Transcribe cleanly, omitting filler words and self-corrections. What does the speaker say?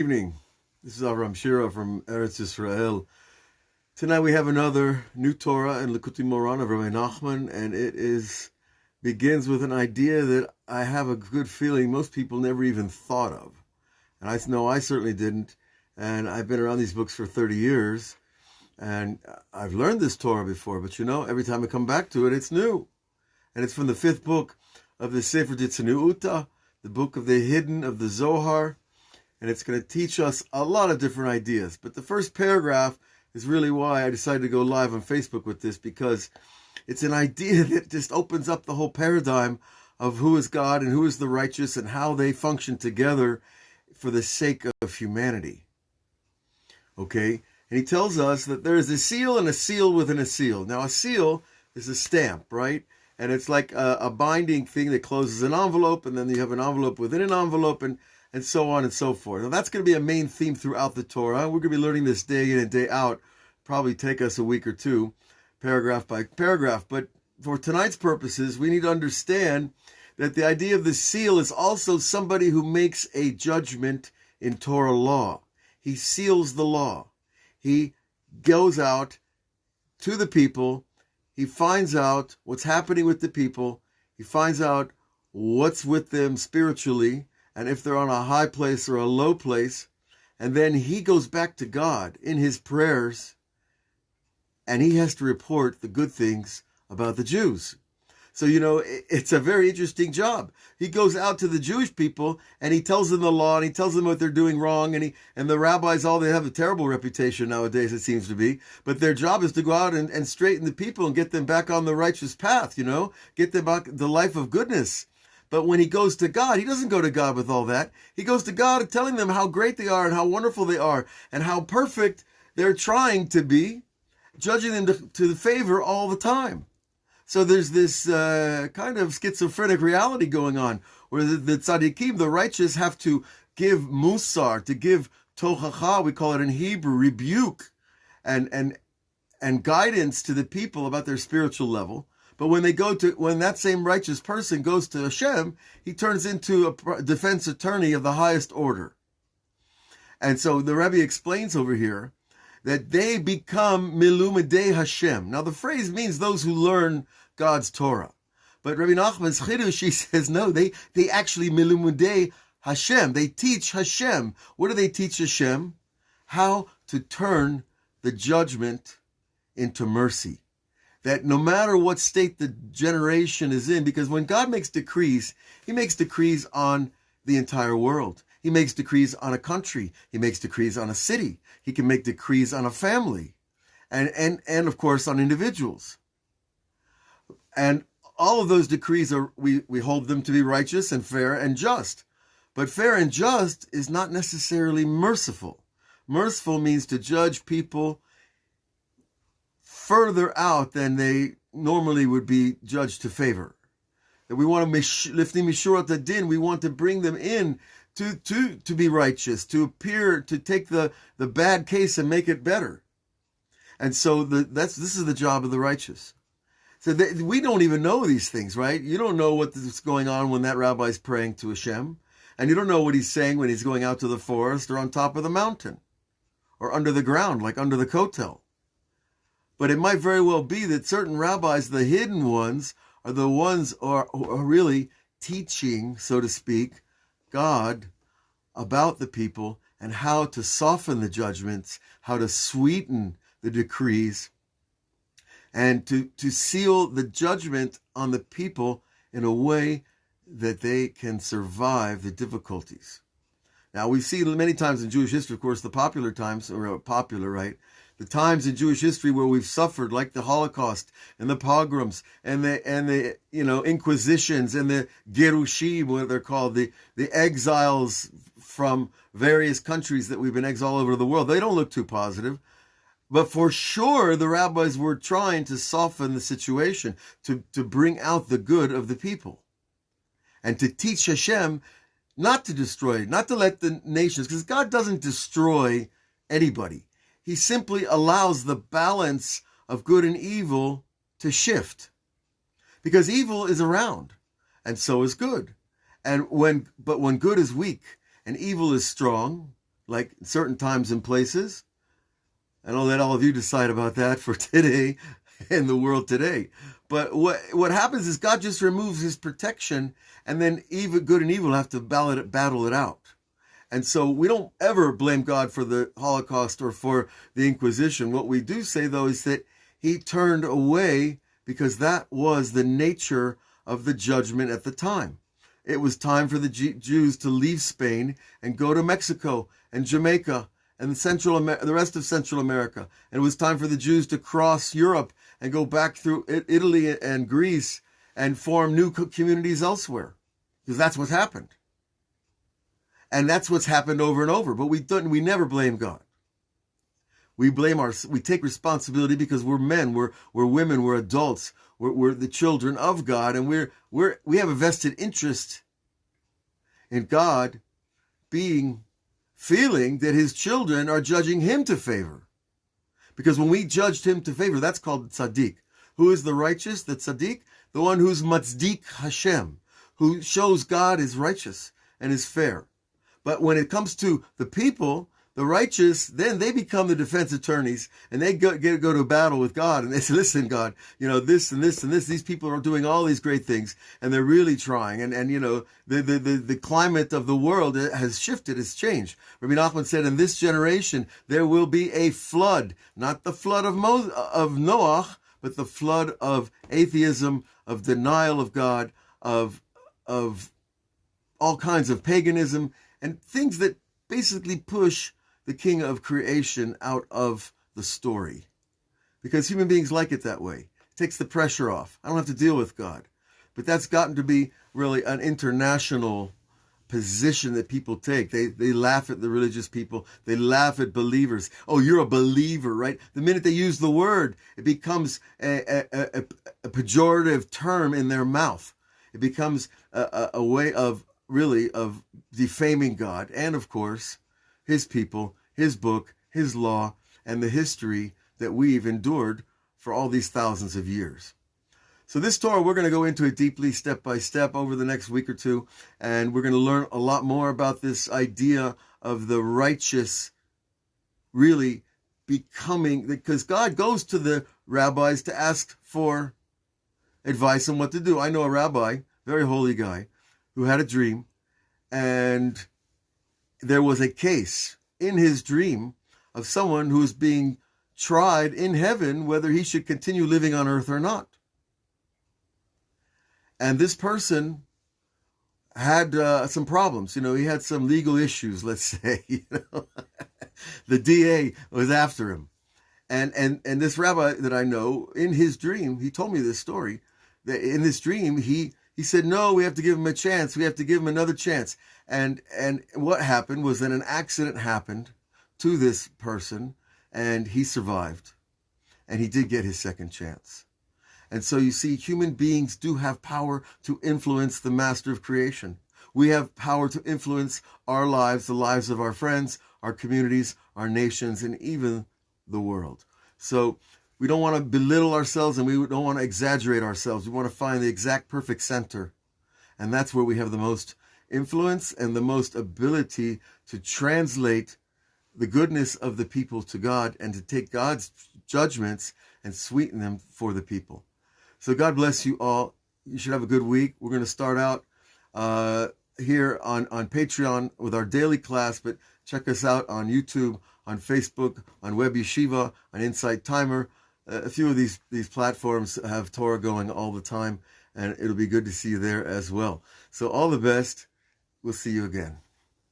Evening. This is Avraham Shira from Eretz Israel. Tonight we have another new Torah in Likutei Moharan of Rebbe Nachman, and begins with an idea that I have a good feeling most people never even thought of. And I know I certainly didn't, and I've been around these books for 30 years, and I've learned this Torah before, but every time I come back to it, it's new. And it's from the 5th book of the Sefer Tzniuta, the book of the hidden of the Zohar, and it's going to teach us a lot of different ideas. But the first paragraph is really why I decided to go live on Facebook with this, because it's an idea that just opens up the whole paradigm of who is God and who is the righteous and how they function together for the sake of humanity. Okay? And he tells us that there is a seal and a seal within a seal. Now, a seal is a stamp, right? And it's like a binding thing that closes an envelope, and then you have an envelope within an envelope, and so on and so forth. Now, that's going to be a main theme throughout the Torah. We're going to be learning this day in and day out. Probably take us a week or two, paragraph by paragraph. But for tonight's purposes, we need to understand that the idea of the seal is also somebody who makes a judgment in Torah law. He seals the law. He goes out to the people. He finds out what's happening with the people. He finds out what's with them spiritually, and if they're on a high place or a low place. And then he goes back to God in his prayers, and he has to report the good things about the Jews. So, it's a very interesting job. He goes out to the Jewish people, and he tells them the law, and he tells them what they're doing wrong, and the rabbis, they have a terrible reputation nowadays, it seems to be, but their job is to go out and straighten the people and get them back on the righteous path, get them back the life of goodness. But when he goes to God, he doesn't go to God with all that. He goes to God telling them how great they are and how wonderful they are and how perfect they're trying to be, judging them to the favor all the time. So there's this kind of schizophrenic reality going on where the tzaddikim, the righteous, have to give musar, to give tochacha, we call it in Hebrew, rebuke and guidance to the people about their spiritual level. But when that same righteous person goes to Hashem, he turns into a defense attorney of the highest order. And so the Rebbe explains over here that they become milumidei Hashem. Now the phrase means those who learn God's Torah. But Rebbe Nachman's Chidush, he says, no, they actually milumidei Hashem. They teach Hashem. What do they teach Hashem? How to turn the judgment into mercy. That no matter what state the generation is in, because when God makes decrees, he makes decrees on the entire world. He makes decrees on a country. He makes decrees on a city. He can make decrees on a family. And of course on individuals. And all of those decrees we hold them to be righteous and fair and just. But fair and just is not necessarily merciful. Merciful means to judge people further out than they normally would be judged to favor. That we want to lifting mishurat hadin, we want to bring them in to be righteous, to appear to take the bad case and make it better. And so this is the job of the righteous. So we don't even know these things, right? You don't know what's going on when that rabbi's praying to Hashem, and you don't know what he's saying when he's going out to the forest or on top of the mountain or under the ground, like under the kotel. But it might very well be that certain rabbis, the hidden ones, are the ones who are really teaching, so to speak, God about the people and how to soften the judgments, how to sweeten the decrees, and to seal the judgment on the people in a way that they can survive the difficulties. Now, we've seen many times in Jewish history, of course, the popular times, right? The times in Jewish history where we've suffered, like the Holocaust and the pogroms and the inquisitions and the gerushim, what they're called, the exiles from various countries that we've been exiled all over the world. They don't look too positive. But for sure, the rabbis were trying to soften the situation, to bring out the good of the people. And to teach Hashem not to destroy, not to let the nations, because God doesn't destroy anybody. He simply allows the balance of good and evil to shift. Because evil is around, and so is good. But when good is weak and evil is strong, like certain times and places. And I'll let all of you decide about that for today in the world today. But what happens is God just removes his protection, and then even good and evil have to battle it out. And so we don't ever blame God for the Holocaust or for the Inquisition. What we do say, though, is that he turned away because that was the nature of the judgment at the time. It was time for the Jews to leave Spain and go to Mexico and Jamaica and the rest of Central America. And it was time for the Jews to cross Europe and go back through Italy and Greece and form new communities elsewhere, because that's what's happened. And that's what's happened over and over. But we never blame God. We take responsibility because we're men, we're women, we're adults, we're the children of God, and we have a vested interest in God feeling that his children are judging him to favor. Because when we judged him to favor, that's called tzaddik. Who is the righteous, the tzaddik? The one who's matzdik Hashem, who shows God is righteous and is fair. But when it comes to the people, the righteous, then they become the defense attorneys, and they go to battle with God, and they say, listen, God, this and this and this, these people are doing all these great things, and they're really trying, and the climate of the world has shifted, has changed. Rebbe Nachman said, in this generation, there will be a flood, not the flood of Noah, but the flood of atheism, of denial of God, of all kinds of paganism, and things that basically push the king of creation out of the story. Because human beings like it that way. It takes the pressure off. I don't have to deal with God. But that's gotten to be really an international position that people take. They laugh at the religious people. They laugh at believers. Oh, you're a believer, right? The minute they use the word, it becomes a pejorative term in their mouth. It becomes a way of defaming God, and of course, his people, his book, his law, and the history that we've endured for all these thousands of years. So this Torah, we're going to go into it deeply, step by step, over the next week or two, and we're going to learn a lot more about this idea of the righteous really becoming, because God goes to the rabbis to ask for advice on what to do. I know a rabbi, very holy guy, who had a dream, and there was a case in his dream of someone who was being tried in heaven whether he should continue living on earth or not. And this person had some problems. He had some legal issues, let's say. The DA was after him. And this rabbi that I know, in his dream, he told me this story, that in this dream, he said, no, we have to give him a chance. We have to give him another chance. And what happened was that an accident happened to this person, and he survived. And he did get his second chance. And so you see, human beings do have power to influence the master of creation. We have power to influence our lives, the lives of our friends, our communities, our nations, and even the world. So we don't want to belittle ourselves, and we don't want to exaggerate ourselves. We want to find the exact perfect center. And that's where we have the most influence and the most ability to translate the goodness of the people to God, and to take God's judgments and sweeten them for the people. So God bless you all. You should have a good week. We're going to start out here on Patreon with our daily class, but check us out on YouTube, on Facebook, on Web Yeshiva, on Insight Timer. A few of these platforms have Torah going all the time, and it'll be good to see you there as well. So all the best. We'll see you again.